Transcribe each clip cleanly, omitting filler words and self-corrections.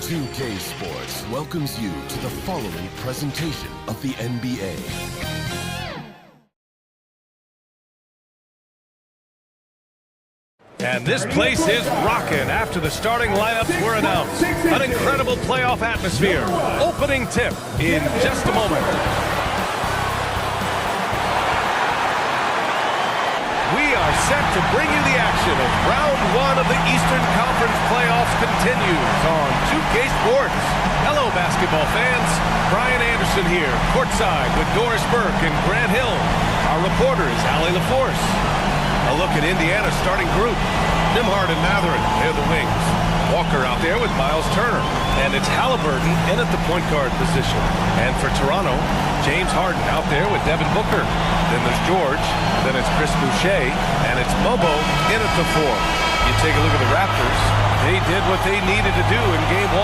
2K Sports welcomes you to the following presentation of the NBA. And this place is rocking after the starting lineups were announced. An incredible playoff atmosphere. Opening tip in just a moment. We are set to bring you the action as round one of the Eastern Conference playoffs continues on 2K Sports. Hello, basketball fans. Brian Anderson here, courtside with Doris Burke and Grant Hill. Our reporter is Allie LaForce. A look at Indiana's starting group. Nembhard and Mathurin, they're the wings. Walker out there with Miles Turner. And it's Halliburton in at the point guard position. And for Toronto, James Harden out there with Devin Booker. Then there's George. Then it's Chris Boucher. And it's Mobo in at the 4. You take a look at the Raptors. They did what they needed to do in Game 1.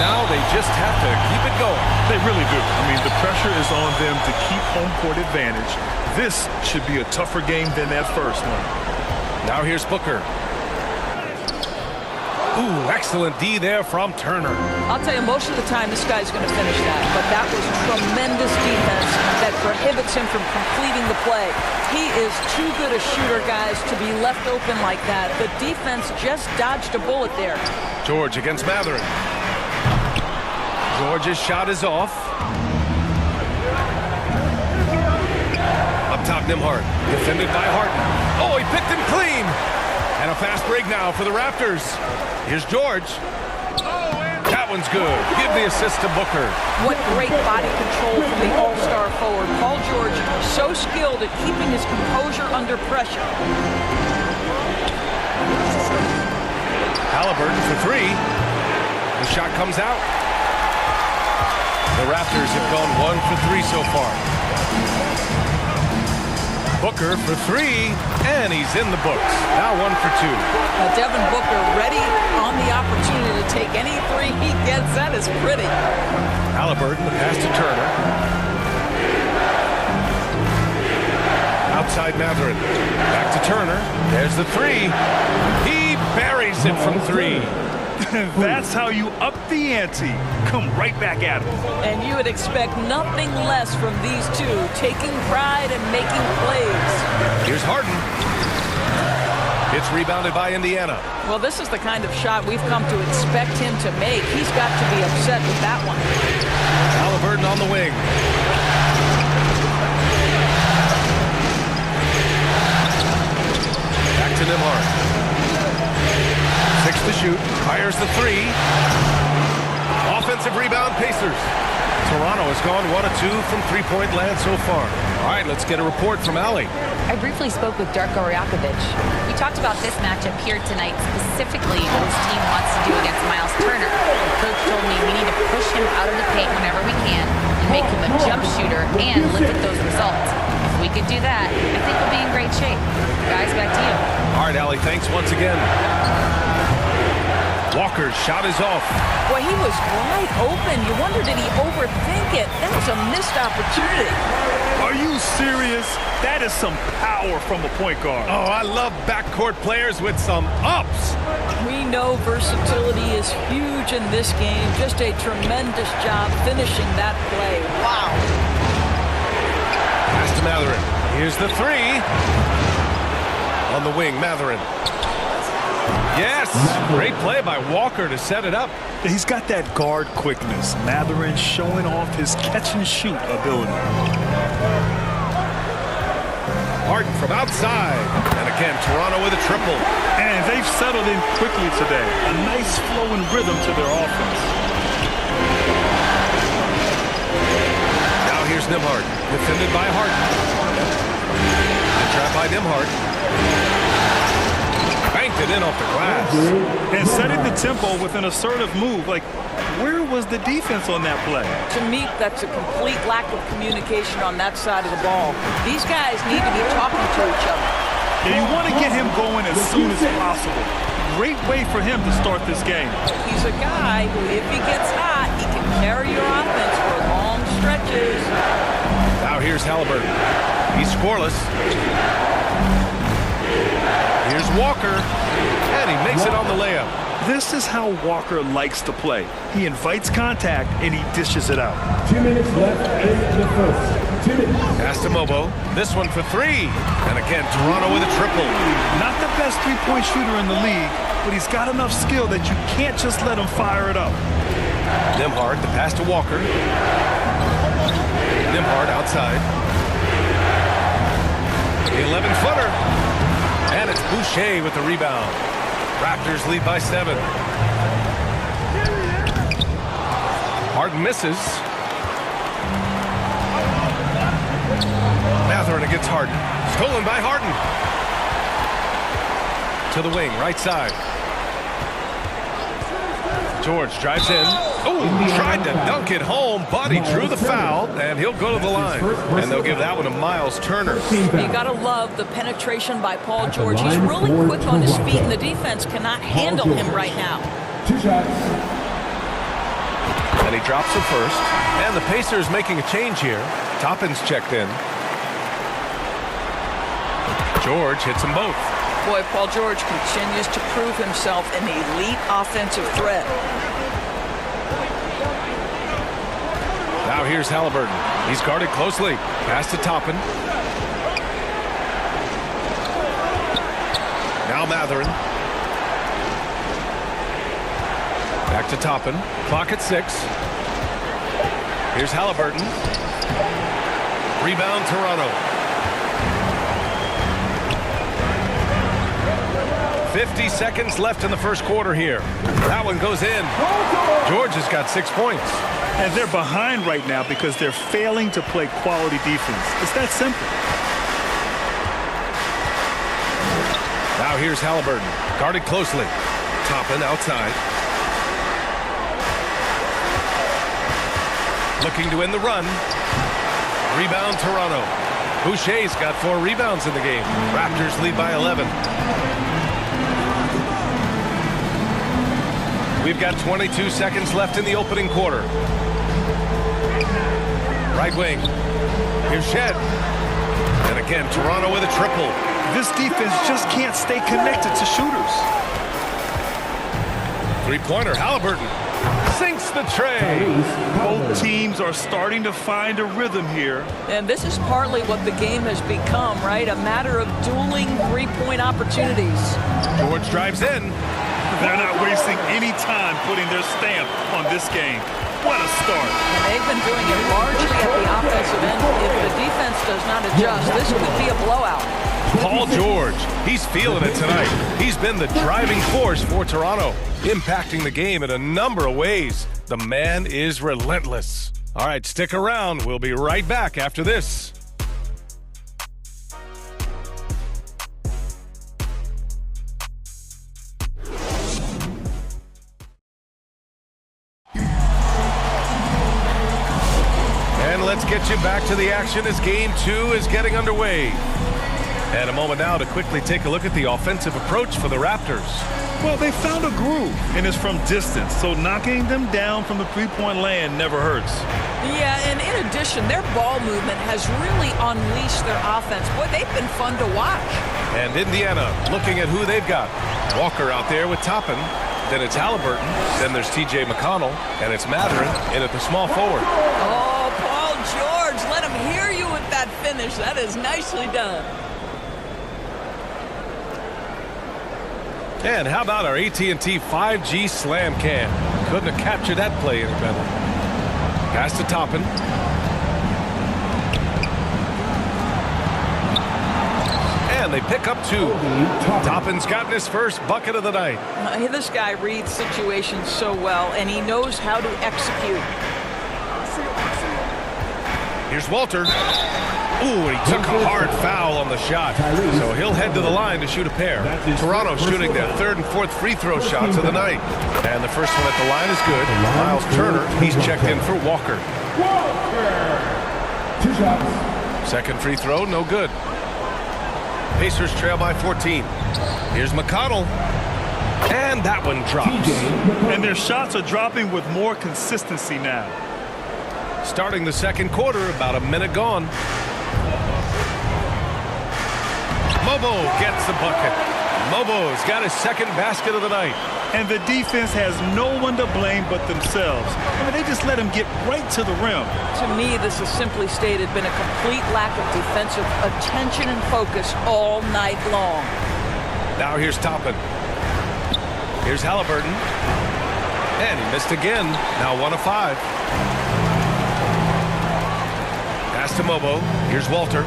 Now they just have to keep it going. They really do. I mean, the pressure is on them to keep home court advantage. This should be a tougher game than that first one. Now here's Booker. Ooh, excellent D there from Turner. I'll tell you, most of the time this guy's going to finish that. But that was tremendous defense that prohibits him from completing the play. He is too good a shooter, guys, to be left open like that. The defense just dodged a bullet there. George against Mathurin. George's shot is off. Up top, Nembhard. Defended by Harden. Oh, he picked him clean. And a fast break now for the Raptors. Here's George. That one's good. Give the assist to Booker. What great body control from the all-star forward. Paul George, so skilled at keeping his composure under pressure. Halliburton for 3. The shot comes out. The Raptors have gone 1 for 3 so far. Booker for 3, and he's in the books. Now 1 for 2. Devin Booker ready on the opportunity to take any 3 he gets. That is pretty. Halliburton, the pass to Turner. Outside Mathurin. Back to Turner. There's the 3. He buries it from 3. That's how you up the ante. Come right back at him. And you would expect nothing less from these two, taking pride and making plays. Here's Harden. It's rebounded by Indiana. Well, this is the kind of shot we've come to expect him to make. He's got to be upset with that one. Halliburton on the wing. Back to Nembhard. 6 to shoot. Fires the 3. Offensive rebound, Pacers. Toronto has gone 1 of 2 from three-point land so far. All right, let's get a report from Allie. I briefly spoke with Darko Rajakovic. We talked about this matchup here tonight, specifically what his team wants to do against Miles Turner. The coach told me we need to push him out of the paint whenever we can and make him a jump shooter and look at those results. If we could do that, I think we'll be in great shape. Guys, back to you. All right, Allie, thanks once again. Walker's shot is off. Boy, he was wide open. You wonder, did he overthink it? That was a missed opportunity. Are you serious? That is some power from a point guard. Oh, I love backcourt players with some ups. We know versatility is huge in this game. Just a tremendous job finishing that play. Wow. Pass to Mathurin. Here's the 3. On the wing, Mathurin. Yes, great play by Walker to set it up. He's got that guard quickness. Mathurin showing off his catch-and-shoot ability. Harden from outside. And again, Toronto with a triple. And they've settled in quickly today. A nice flowing rhythm to their offense. Now here's Nembhard, defended by Harden. And trapped by Nembhard. Banked it in off the glass. And setting the tempo with an assertive move. Like, where was the defense on that play? To me, that's a complete lack of communication on that side of the ball. These guys need to be talking to each other. Yeah, you want to get him going as soon as possible. Great way for him to start this game. He's a guy who, if he gets hot, he can carry your offense for long stretches. Now here's Halliburton. He's scoreless. Here's Walker, and he makes it on the layup. This is how Walker likes to play. He invites contact and he dishes it out. 2 minutes left in the first. 2 minutes. Pass to Mobo. This one for three. And again, Toronto with a triple. Not the best three-point shooter in the league, but he's got enough skill that you can't just let him fire it up. Nembhard, the pass to Walker. Nembhard outside. The 11-footer. And it's Boucher with the rebound. Raptors lead by 7. Harden misses. Mathurin against Harden. Stolen by Harden. To the wing, right side. George drives in. Oh, tried to dunk it home, but he drew the foul, and he'll go to the line. And they'll give that one to Miles Turner. You got to love the penetration by Paul George. He's really quick on his feet, and the defense cannot handle him right now. 2 shots. And he drops the first. And the Pacers making a change here. Toppin's checked in. George hits them both. Boy, Paul George continues to prove himself an elite offensive threat. Now here's Halliburton. He's guarded closely. Pass to Toppin. Now Mathurin. Back to Toppin. Clock at 6. Here's Halliburton. Rebound Toronto. 50 seconds left in the first quarter here. That one goes in. George has got 6 points. And they're behind right now because they're failing to play quality defense. It's that simple. Now here's Halliburton. Guarded closely. Toppin outside. Looking to win the run. Rebound Toronto. Boucher's got 4 rebounds in the game. Raptors lead by 11. We've got 22 seconds left in the opening quarter. Right wing. Here's Shed. And again, Toronto with a triple. This defense just can't stay connected to shooters. Three-pointer, Halliburton. Sinks the tray. Both teams are starting to find a rhythm here. And this is partly what the game has become, right? A matter of dueling three-point opportunities. George drives in. They're not wasting any time putting their stamp on this game. What a start. And they've been doing it largely at the offensive end. If the defense does not adjust, this could be a blowout. Paul George, he's feeling it tonight. He's been the driving force for Toronto, impacting the game in a number of ways. The man is relentless. All right, stick around. We'll be right back after this. Let's get you back to the action as Game 2 is getting underway. And a moment now to quickly take a look at the offensive approach for the Raptors. Well, they found a groove, and it's from distance, so knocking them down from the three-point land never hurts. Yeah, and in addition, their ball movement has really unleashed their offense. Boy, they've been fun to watch. And Indiana looking at who they've got. Walker out there with Toppin. Then it's Halliburton. Then there's T.J. McConnell. And it's Mathurin in at the small forward. Oh, Paul George, let him hear you with that finish. That is nicely done. And how about our AT&T 5G Slam Cam? Couldn't have captured that play any better. Pass to Toppin. And they pick up 2. Toppin's gotten his first bucket of the night. This guy reads situations so well, and he knows how to execute. Here's Walter. Ooh, he took a hard foul on the shot. So he'll head to the line to shoot a pair. Toronto shooting their 3rd and 4th free throw shots of the night. And the first one at the line is good. Miles Turner, he's checked in for Walker. 2 shots. Second free throw, no good. Pacers trail by 14. Here's McConnell. And that one drops. And their shots are dropping with more consistency now. Starting the second quarter, about a minute gone. Mobo gets the bucket. Mobo's got his second basket of the night. And the defense has no one to blame but themselves. I mean, they just let him get right to the rim. To me, this has simply stated been a complete lack of defensive attention and focus all night long. Now here's Toppin. Here's Halliburton. And he missed again. Now 1 of 5. Pass to Mobo. Here's Walter.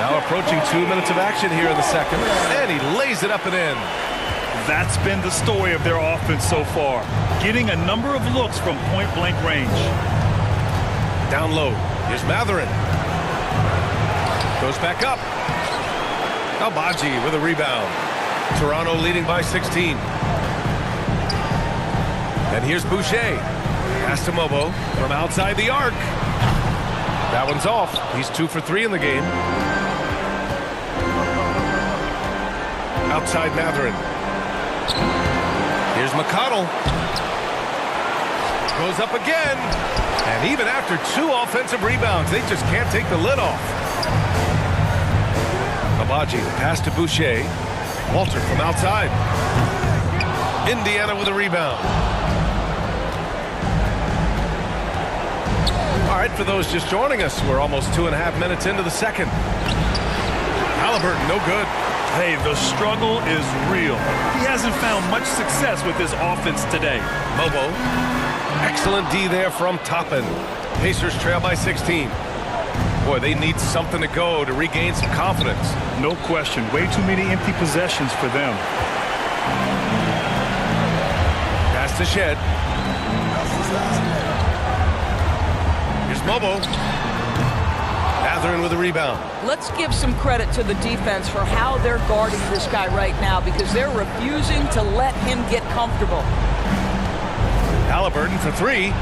Now approaching 2 minutes of action here in the second. And he lays it up and in. That's been the story of their offense so far. Getting a number of looks from point-blank range. Down low. Here's Matherin. Goes back up. Albaji with a rebound. Toronto leading by 16. And here's Boucher. Pass to Mobo from outside the arc. That one's off. He's 2 for 3 in the game. Outside Matherin. Here's McConnell. Goes up again. And even after 2 offensive rebounds, they just can't take the lid off. Albaji, pass to Boucher. Walter from outside. Indiana with a rebound. All right, for those just joining us, we're almost 2.5 minutes into the second. Halliburton, no good. Hey, the struggle is real. He hasn't found much success with his offense today. Mobo. Excellent D there from Toppin. Pacers trail by 16. Boy, they need something to go to regain some confidence. No question. Way too many empty possessions for them. Pass to Shed. Here's Mobo. Matherin with a rebound. Let's give some credit to the defense for how they're guarding this guy right now because they're refusing to let him get comfortable. Halliburton for 3.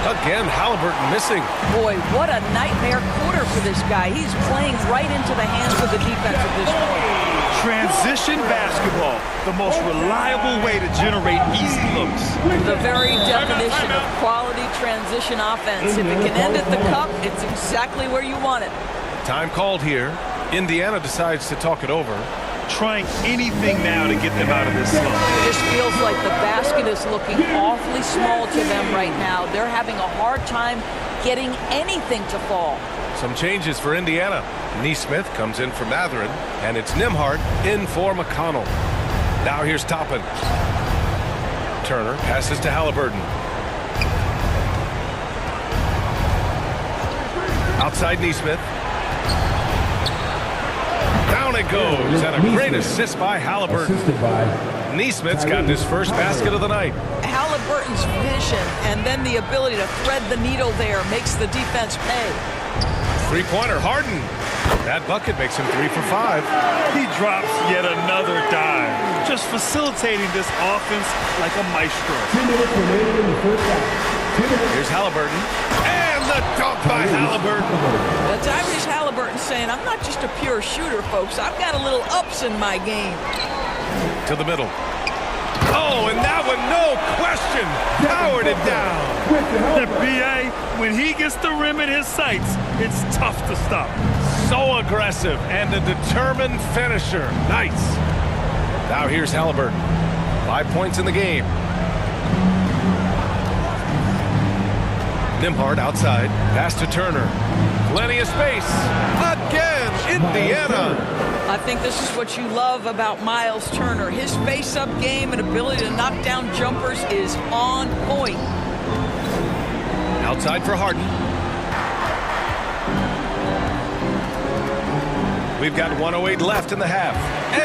Again, Halliburton missing. Boy, what a nightmare quarter for this guy. He's playing right into the hands of the defense at this point. Transition basketball, the most reliable way to generate easy looks. The very definition of quality transition offense. If it can end at the cup, it's exactly where you want it. Time called here. Indiana decides to talk it over. Trying anything now to get them out of this slump. This feels like the basket is looking awfully small to them right now. They're having a hard time getting anything to fall. Some changes for Indiana. Neesmith comes in for Matherin, and it's Nembhard in for McConnell. Now here's Toppin. Turner passes to Halliburton. Outside Neesmith. Down it goes, and a great assist by Halliburton. Neesmith's got his first basket of the night. Halliburton's vision and then the ability to thread the needle there makes the defense pay. Three-pointer, Harden. That bucket makes him 3 for 5. He drops yet another dive, just facilitating this offense like a maestro. 2 minutes remaining in the first half. 2 minutes. Here's Halliburton. And the dunk by Halliburton. That's Tyrese Halliburton saying, I'm not just a pure shooter, folks. I've got a little ups in my game. To the middle. Oh, and that one, no question, powered it down. The BA, when he gets the rim in his sights, it's tough to stop. So aggressive and a determined finisher. Nice. Now here's Halliburton. 5 points in the game. Nembhard outside. Pass to Turner. Plenty of space. Again, Indiana. I think this is what you love about Miles Turner. His face-up game and ability to knock down jumpers is on point. Outside for Harden. We've got 1:08 left in the half.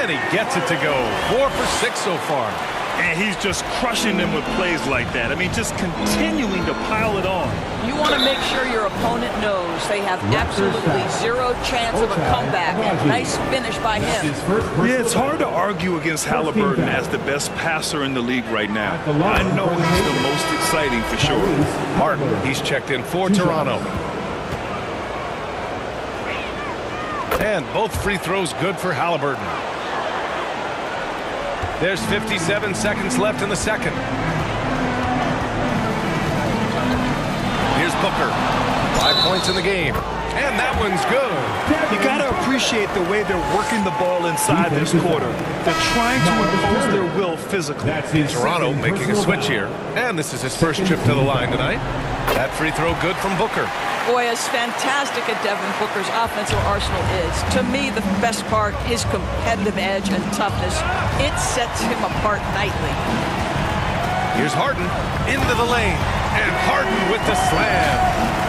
And he gets it to go. 4 for 6 so far. And he's just crushing them with plays like that. I mean, just continuing to pile it on. You want to make sure your opponent knows they have absolutely zero chance of a comeback. And nice finish by him. Yeah, it's hard to argue against Halliburton as the best passer in the league right now. I know he's the most exciting for sure. Martin, he's checked in for Toronto. And both free throws good for Halliburton. There's 57 seconds left in the second. Here's Booker. 5 points in the game. And that one's good. You got to appreciate the way they're working the ball inside this quarter. They're trying to impose their will physically. Toronto making a switch here. And this is his first trip to the line tonight. That free throw good from Booker. Boy, as fantastic as Devin Booker's offensive arsenal is, to me the best part, his competitive edge and toughness, it sets him apart nightly. Here's Harden into the lane, and Harden with the slam.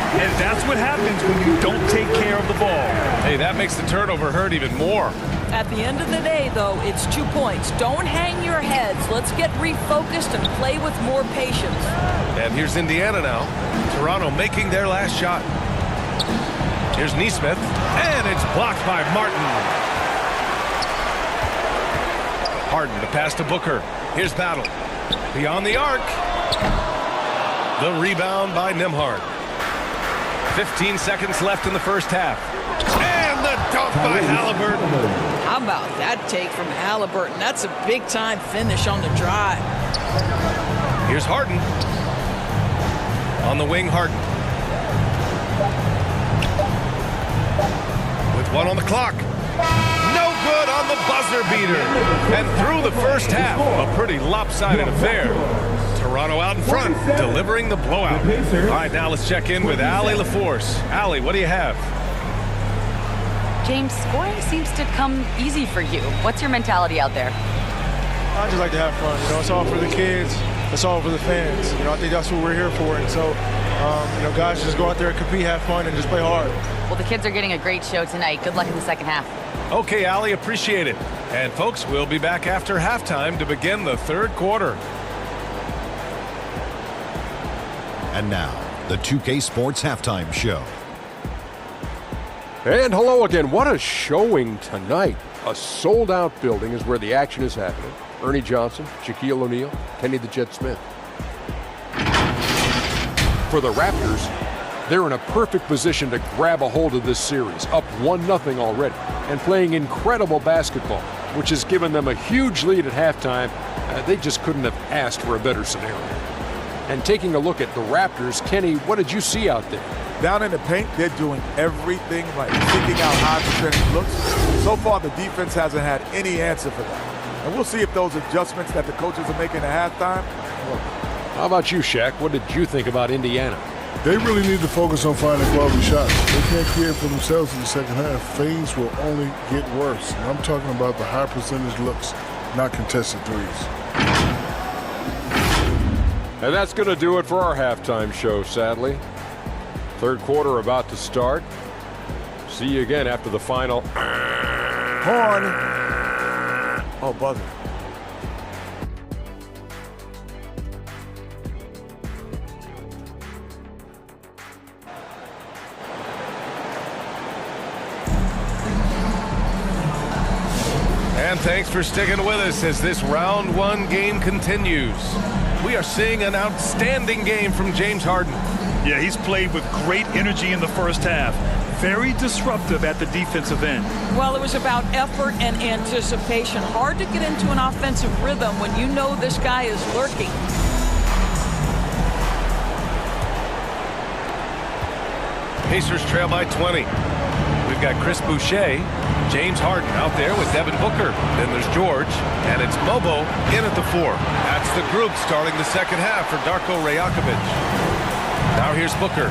And that's what happens when you don't take care of the ball. Hey, that makes the turnover hurt even more. At the end of the day, though, it's 2 points. Don't hang your heads. Let's get refocused and play with more patience. And here's Indiana now. Toronto making their last shot. Here's Nesmith, and it's blocked by Martin. Harden to pass to Booker. Here's Battle. Beyond the arc. The rebound by Nembhard. 15 seconds left in the first half. And the dunk by Halliburton. How about that take from Halliburton? That's a big-time finish on the drive. Here's Harden. On the wing, Harden. With 1 on the clock. No good on the buzzer beater. And through the first half, a pretty lopsided affair. Toronto out in front, delivering the blowout. All right, now let's check in with Allie LaForce. Allie, what do you have? James, scoring seems to come easy for you. What's your mentality out there? I just like to have fun. You know, it's all for the kids. It's all for the fans. You know, I think that's what we're here for. And so, you know, guys, just go out there and compete, have fun, and just play hard. Well, the kids are getting a great show tonight. Good luck in the second half. Okay, Allie, appreciate it. And folks, we'll be back after halftime to begin the third quarter. And now, the 2K Sports Halftime Show. And hello again. What a showing tonight. A sold-out building is where the action is happening. Ernie Johnson, Shaquille O'Neal, Kenny the Jet Smith. For the Raptors, they're in a perfect position to grab a hold of this series, up 1-0 already, and playing incredible basketball, which has given them a huge lead at halftime. They just couldn't have asked for a better scenario. And taking a look at the Raptors, Kenny, what did you see out there? Down in the paint, they're doing everything right, seeking out high percentage looks. So far, the defense hasn't had any answer for that. And we'll see if those adjustments that the coaches are making at halftime work. How about you, Shaq? What did you think about Indiana? They really need to focus on finding quality shots. They can't create for themselves in the second half. Things will only get worse. And I'm talking about the high percentage looks, not contested threes. And that's going to do it for our halftime show, sadly. Third quarter about to start. See you again after the final. Horn. Oh, buzzer. And thanks for sticking with us as this round 1 game continues. We are seeing an outstanding game from James Harden. Yeah, he's played with great energy in the first half. Very disruptive at the defensive end. Well, it was about effort and anticipation. Hard to get into an offensive rhythm when you know this guy is lurking. Pacers trail by 20. We've got Chris Boucher, James Harden out there with Devin Booker. Then there's George, and it's Bobo in at the 4. That's the group starting the second half for Darko Rajakovic. Now here's Booker.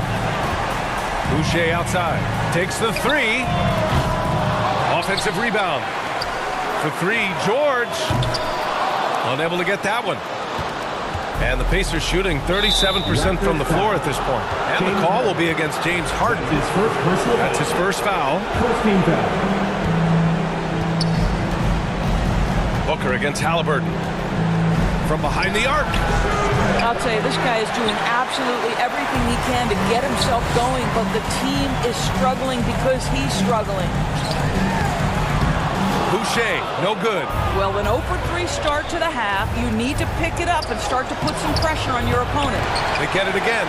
Boucher outside. Takes the 3. Offensive rebound. For 3, George. Unable to get that one. And the Pacers shooting 37% from the floor at this point. And the call will be against James Harden. That's his first foul. Booker against Halliburton. From behind the arc. I'll tell you, this guy is doing absolutely everything he can to get himself going, but the team is struggling because he's struggling. Boucher, no good. Well, an 0 for 3 start to the half. You need to pick it up and start to put some pressure on your opponent. They get it again.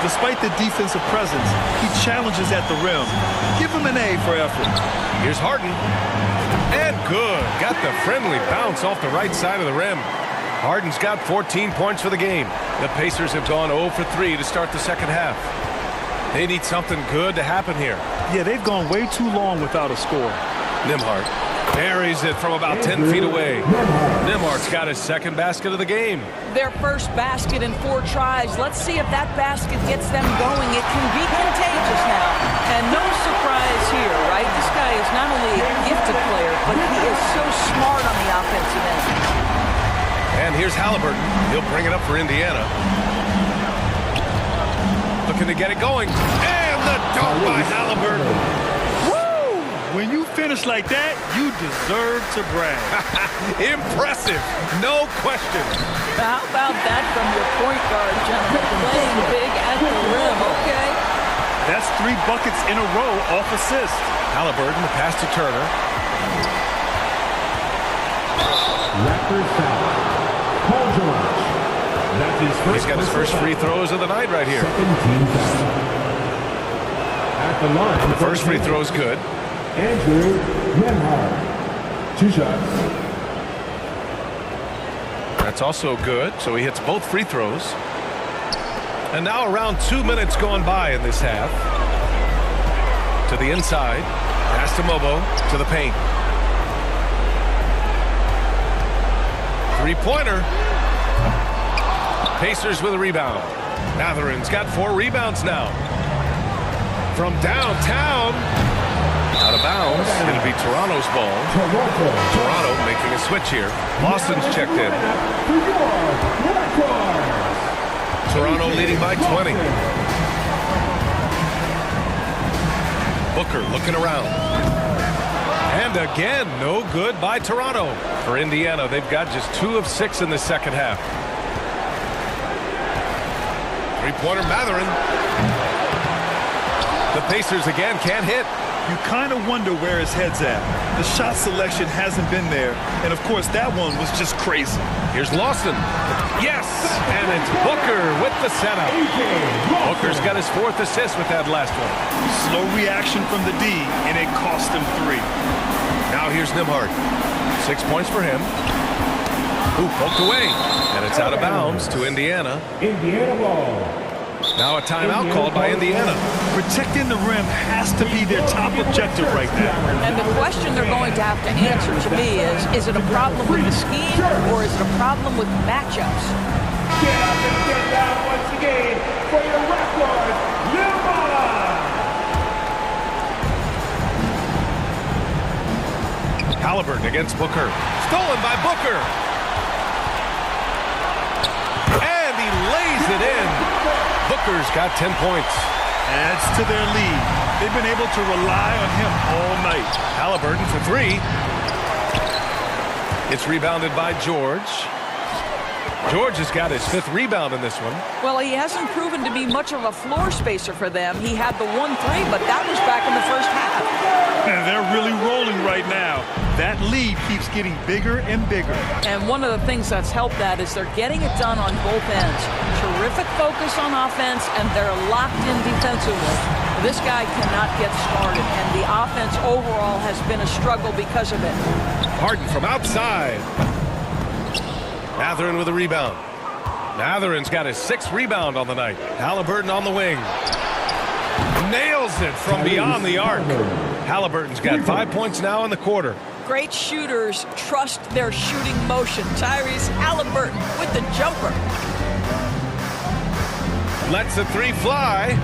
Despite the defensive presence, he challenges at the rim. Give him an A for effort. Here's Harden. And good. Got the friendly bounce off the right side of the rim. Harden's got 14 points for the game. The Pacers have gone 0 for 3 to start the second half. They need something good to happen here. Yeah, they've gone way too long without a score. Nembhard buries it from about 10 feet away. Nembhard's got his second basket of the game. Their first basket in 4 tries. Let's see if that basket gets them going. It can be contagious now. And no surprise here, right? This guy is not only a gifted player, but he is so smart on the offensive end. And here's Halliburton. He'll bring it up for Indiana. Looking to get it going. And the dunk by Halliburton. When you finish like that, you deserve to brag. Impressive, no question. How about that from your point guard, gentlemen? Playing big at the rim, okay. That's 3 buckets in a row off assist. Halliburton, the pass to Turner. Raptors foul. Paul George. That's his first. He's got his first free throws of the night right here. Second team foul. At the line. The first free throw is good. Andrew Nembhard. 2 shots. That's also good, so he hits both free throws. And now around 2 minutes going by in this half. To the inside. Pass to Mobo. To the paint. Three-pointer. Pacers with a rebound. Matherin's got 4 rebounds now. From downtown. Out of bounds. It'll be Toronto's ball. Toronto making a switch here. Lawson's checked in. Toronto leading by 20. Booker looking around. And again, no good by Toronto. For Indiana, they've got just 2 of 6 in the second half. Three-pointer Matherin. The Pacers again can't hit. You kind of wonder where his head's at. The shot selection hasn't been there. And, of course, that one was just crazy. Here's Lawson. Yes! And it's Booker with the setup. Booker's got his 4th assist with that last one. Slow reaction from the D, and it cost him 3. Now here's Nembhard. 6 points for him. Ooh, poked away. And it's out of bounds to Indiana. Indiana ball. Now a timeout called by Indiana. Protecting the rim has to be their top objective right now. And the question they're going to have to answer to me is it a problem with the scheme or is it a problem with matchups? Get up and get down once again for your Raptors, Nembhard. Halliburton against Booker. Stolen by Booker. And he lays it in. Booker's got 10 points. Adds to their lead. They've been able to rely on him all night. Halliburton for 3. It's rebounded by George. George has got his 5th rebound in this one. Well, he hasn't proven to be much of a floor spacer for them. He had the 1-3, but that was back in the first half. And they're really rolling right now. That lead keeps getting bigger and bigger. And one of the things that's helped that is they're getting it done on both ends. Terrific focus on offense, and they're locked in defensively. This guy cannot get started, and the offense overall has been a struggle because of it. Harden from outside. Matherin with a rebound. Matherin's got his 6th rebound on the night. Halliburton on the wing. Nails it from beyond the arc. Halliburton's got 5 points now in the quarter. Great shooters trust their shooting motion. Tyrese Halliburton with the jumper. Lets the 3 fly.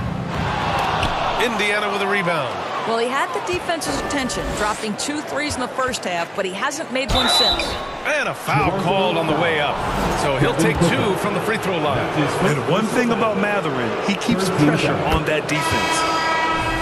Indiana with a rebound. Well, he had the defense's attention, dropping 2 threes in the first half, but he hasn't made one since. And a foul called on the way up. So he'll take 2 from the free throw line. And one thing about Matherin, he keeps pressure on that defense.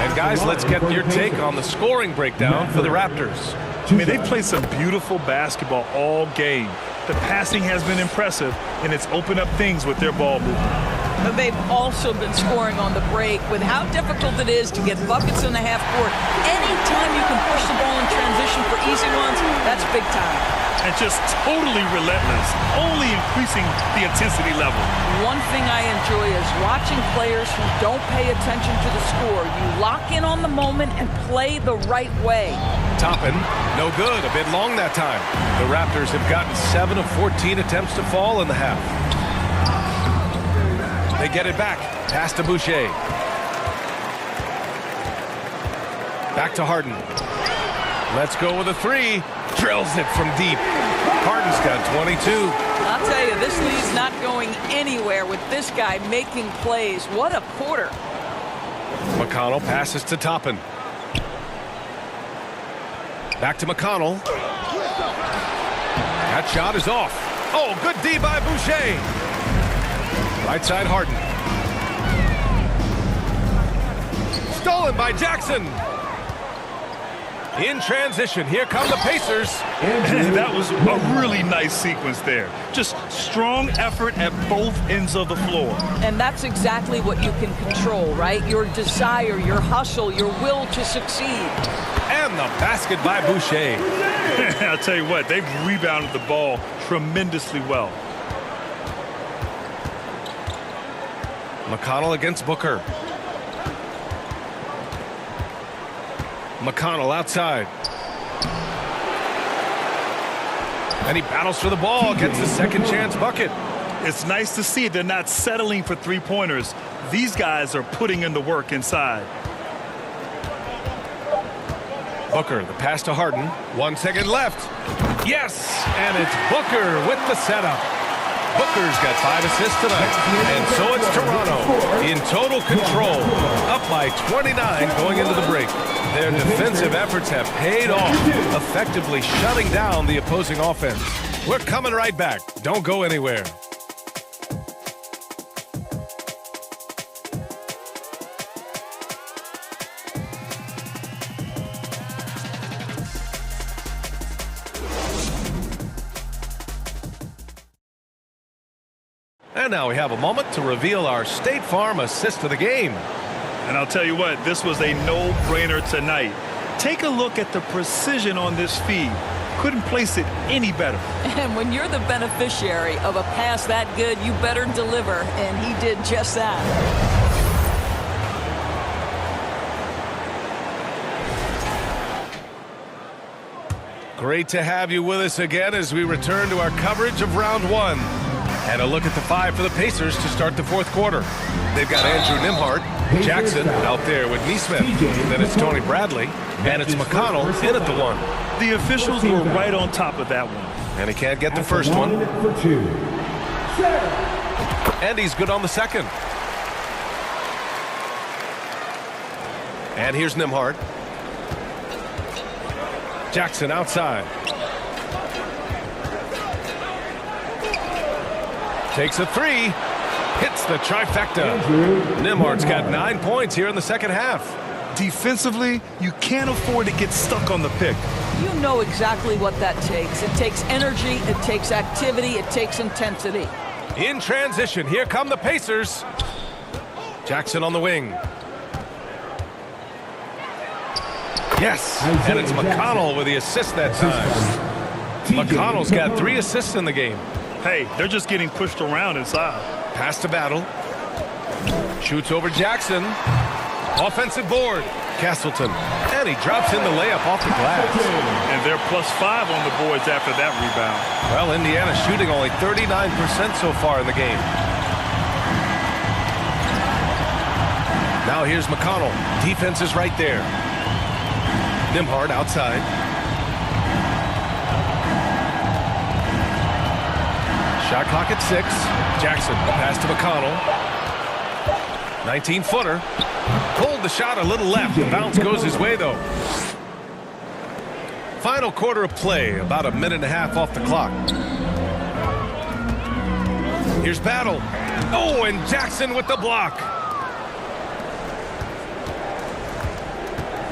And guys, let's get your take on the scoring breakdown for the Raptors. I mean, they played some beautiful basketball all game. The passing has been impressive, and it's opened up things with their ball movement. They've also been scoring on the break with how difficult it is to get buckets in the half court. Anytime you can push the ball in transition for easy ones, that's big time. And just totally relentless, only increasing the intensity level. One thing I enjoy is watching players who don't pay attention to the score. You lock in on the moment and play the right way. Toppin, no good, a bit long that time. The Raptors have gotten 7 of 14 attempts to fall in the half. They get it back. Pass to Boucher. Back to Harden. Let's go with a three. Drills it from deep. Harden's got 22. I'll tell you, this lead's not going anywhere with this guy making plays. What a quarter. McConnell passes to Toppin. Back to McConnell. That shot is off. Oh, good D by Boucher. Right side Harden. Stolen by Jackson. In transition, here come the Pacers. And that was a really nice sequence there. Just strong effort at both ends of the floor. And that's exactly what you can control, right? Your desire, your hustle, your will to succeed. And the basket by Boucher. I'll tell you what, they've rebounded the ball tremendously well. McConnell against Booker. McConnell outside. And he battles for the ball, gets the second chance bucket. It's nice to see they're not settling for three-pointers. These guys are putting in the work inside. Booker, the pass to Harden. 1 second left. Yes, and it's Booker with the setup. Booker's got 5 assists tonight. And so it's Toronto in total control, up by 29 going into the break. Their defensive efforts have paid off, effectively shutting down the opposing offense. We're coming right back. Don't go anywhere. And now we have a moment to reveal our State Farm assist of the game. And I'll tell you what, this was a no-brainer tonight. Take a look at the precision on this feed. Couldn't place it any better. And when you're the beneficiary of a pass that good, you better deliver, and he did just that. Great to have you with us again as we return to our coverage of round 1. And a look at the 5 for the Pacers to start the fourth quarter. They've got Andrew Nembhard, Jackson out there with Neesmith. Then it's Tony Bradley, and it's McConnell in at the 1. The officials were right on top of that one. And he can't get the first one. And he's good on the second. And here's Nembhard. Jackson outside. Takes a three. Hits the trifecta. Nembhard's got 9 points here in the second half. Defensively, you can't afford to get stuck on the pick. You know exactly what that takes. It takes energy, it takes activity, it takes intensity. In transition, here come the Pacers. Jackson on the wing. Yes, and it's McConnell with the assist that time. McConnell's got 3 assists in the game. Hey, they're just getting pushed around inside. Pass to Battle. Shoots over Jackson. Offensive board. Castleton. And he drops in the layup off the glass. And they're +5 on the boards after that rebound. Well, Indiana shooting only 39% so far in the game. Now here's McConnell. Defense is right there. Nembhard outside. Shot clock at 6. Jackson, the pass to McConnell. 19-footer. Pulled the shot a little left. The bounce goes his way, though. Final quarter of play. About a minute and a half off the clock. Here's Battle. Oh, and Jackson with the block.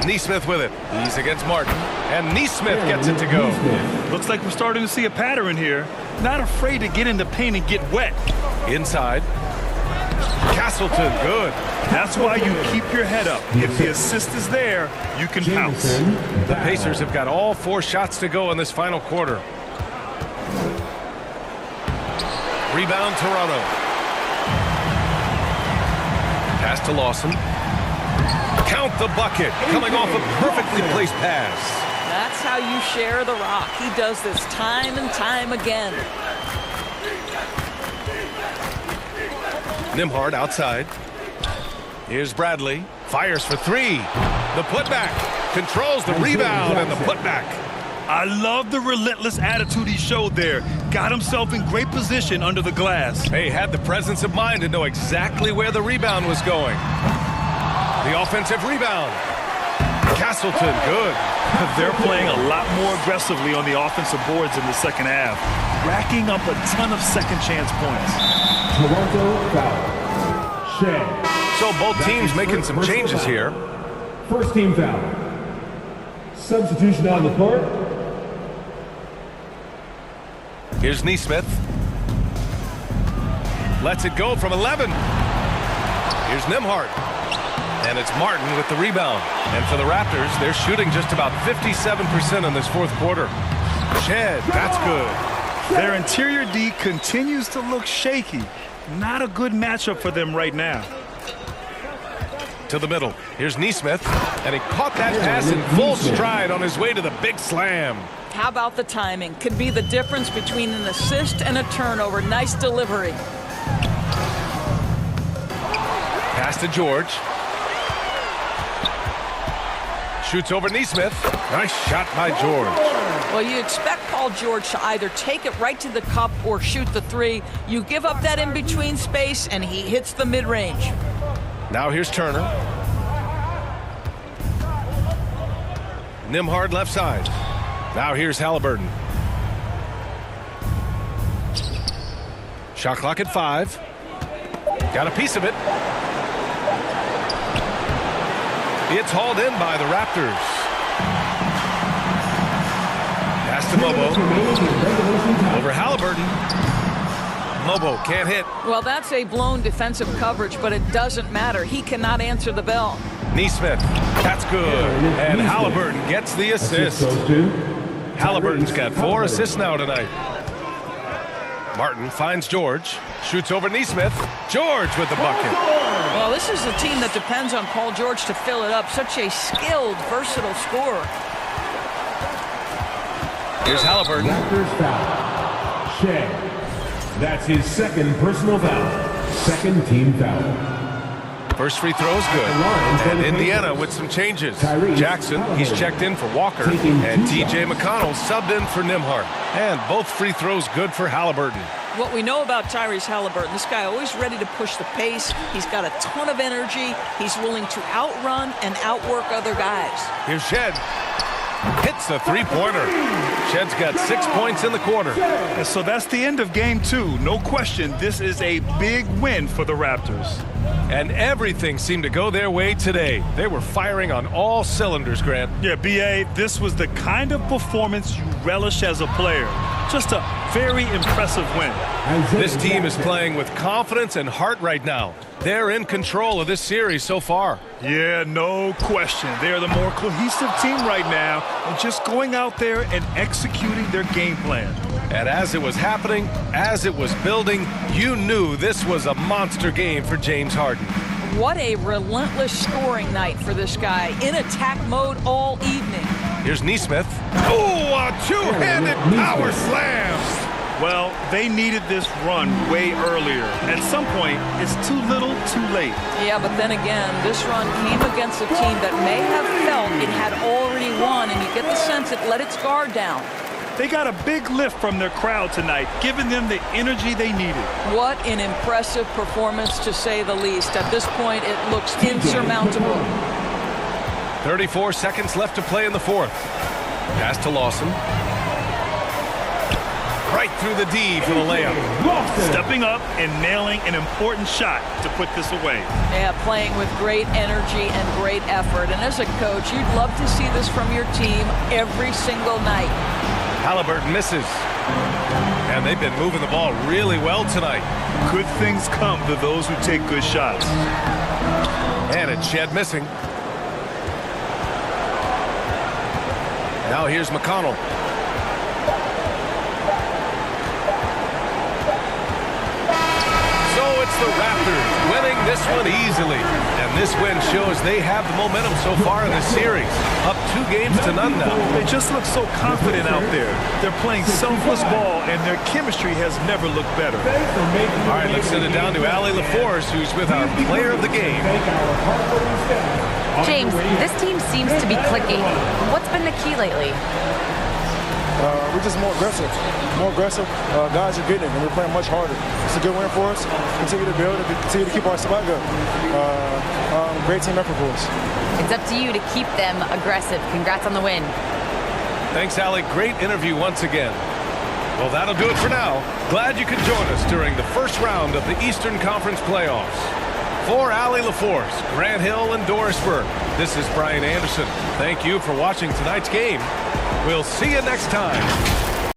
Neesmith with it. He's against Martin. And Neesmith gets it to go. Looks like we're starting to see a pattern here. Not afraid to get in the paint and get wet. Inside. Castleton, good. That's why you keep your head up. If the assist is there, you can pounce. The Pacers have got all 4 shots to go in this final quarter. Rebound, Toronto. Pass to Lawson. Count the bucket, coming off a perfectly placed pass. That's how you share the rock. He does this time and time again. Nembhard outside. Here's Bradley. Fires for 3. The putback. Controls the rebound and the putback. I love the relentless attitude he showed there. Got himself in great position under the glass. He had the presence of mind to know exactly where the rebound was going. The offensive rebound. Castleton, good. They're playing a lot more aggressively on the offensive boards in the second half, racking up a ton of second chance points. Toronto foul. Shed. So both teams making some changes here. First team foul. Substitution on the court. Here's Neesmith. Lets it go from 11. Here's Nembhard. And it's Martin with the rebound. And for the Raptors, they're shooting just about 57% in this fourth quarter. Shed, that's good. Their interior D continues to look shaky. Not a good matchup for them right now. To the middle. Here's Neesmith. And he caught that pass in full stride on his way to the big slam. How about the timing? Could be the difference between an assist and a turnover. Nice delivery. Pass to George. Shoots over Neesmith. Nice shot by George. Well, you expect Paul George to either take it right to the cup or shoot the three. You give up that in-between space, and he hits the mid-range. Now here's Turner. Nembhard left side. Now here's Halliburton. Shot clock at 5. Got a piece of it. It's hauled in by the Raptors. Pass to Mobo. Over Halliburton. Mobo can't hit. Well, that's a blown defensive coverage, but it doesn't matter. He cannot answer the bell. Neesmith. That's good. And Halliburton gets the assist. Halliburton's got 4 assists now tonight. Martin finds George. Shoots over Neesmith. George with the bucket. Well, this is a team that depends on Paul George to fill it up. Such a skilled, versatile scorer. Here's Halliburton. Raptors foul. Shea. That's his second personal foul. Second team foul. First free throw's good. And Indiana with some changes. Jackson, he's checked in for Walker. And T.J. McConnell subbed in for Nembhard. And both free throws good for Halliburton. What we know about Tyrese Halliburton, this guy always ready to push the pace. He's got a ton of energy. He's willing to outrun and outwork other guys. Here's Shed. Hits the three-pointer. Shed's got 6 points in the quarter. And so that's the end of game 2. No question, this is a big win for the Raptors. And everything seemed to go their way today. They were firing on all cylinders, Grant. Yeah, B.A., this was the kind of performance you relish as a player. Just a very impressive win. This team is playing with confidence and heart right now. They're in control of this series so far. Yeah, no question. They're the more cohesive team right now and just going out there and executing their game plan. And as it was happening, as it was building, you knew this was a monster game for James Harden. What a relentless scoring night for this guy. In attack mode all evening. Here's Neesmith. Oh, a two-handed power slam. Well, they needed this run way earlier. At some point, it's too little, too late. Yeah, but then again, this run came against a team that may have felt it had already won, and you get the sense it let its guard down. They got a big lift from their crowd tonight, giving them the energy they needed. What an impressive performance, to say the least. At this point, it looks insurmountable. 34 seconds left to play in the fourth. Pass to Lawson. Right through the D for the layup. Stepping up and nailing an important shot to put this away. Yeah, playing with great energy and great effort. And as a coach, you'd love to see this from your team every single night. Halliburton misses. And they've been moving the ball really well tonight. Good things come to those who take good shots. And it's Shed missing. Now here's McConnell. It's the Raptors winning this one easily. And this win shows they have the momentum so far in this series. Up 2 games to none now. They just look so confident out there. They're playing selfless ball, and their chemistry has never looked better. All right, let's send it down to Allie LaForce, who's with our player of the game. James, this team seems to be clicking. What's been the key lately? We're just more aggressive. Guys are getting it, and we're playing much harder. It's a good win for us. Continue to build and continue to keep our spot good. Great team effort for us. It's up to you to keep them aggressive. Congrats on the win. Thanks, Allie. Great interview once again. Well, that'll do it for now. Glad you could join us during the first round of the Eastern Conference playoffs. For Allie LaForce, Grant Hill, and Doris Burke, this is Brian Anderson. Thank you for watching tonight's game. We'll see you next time.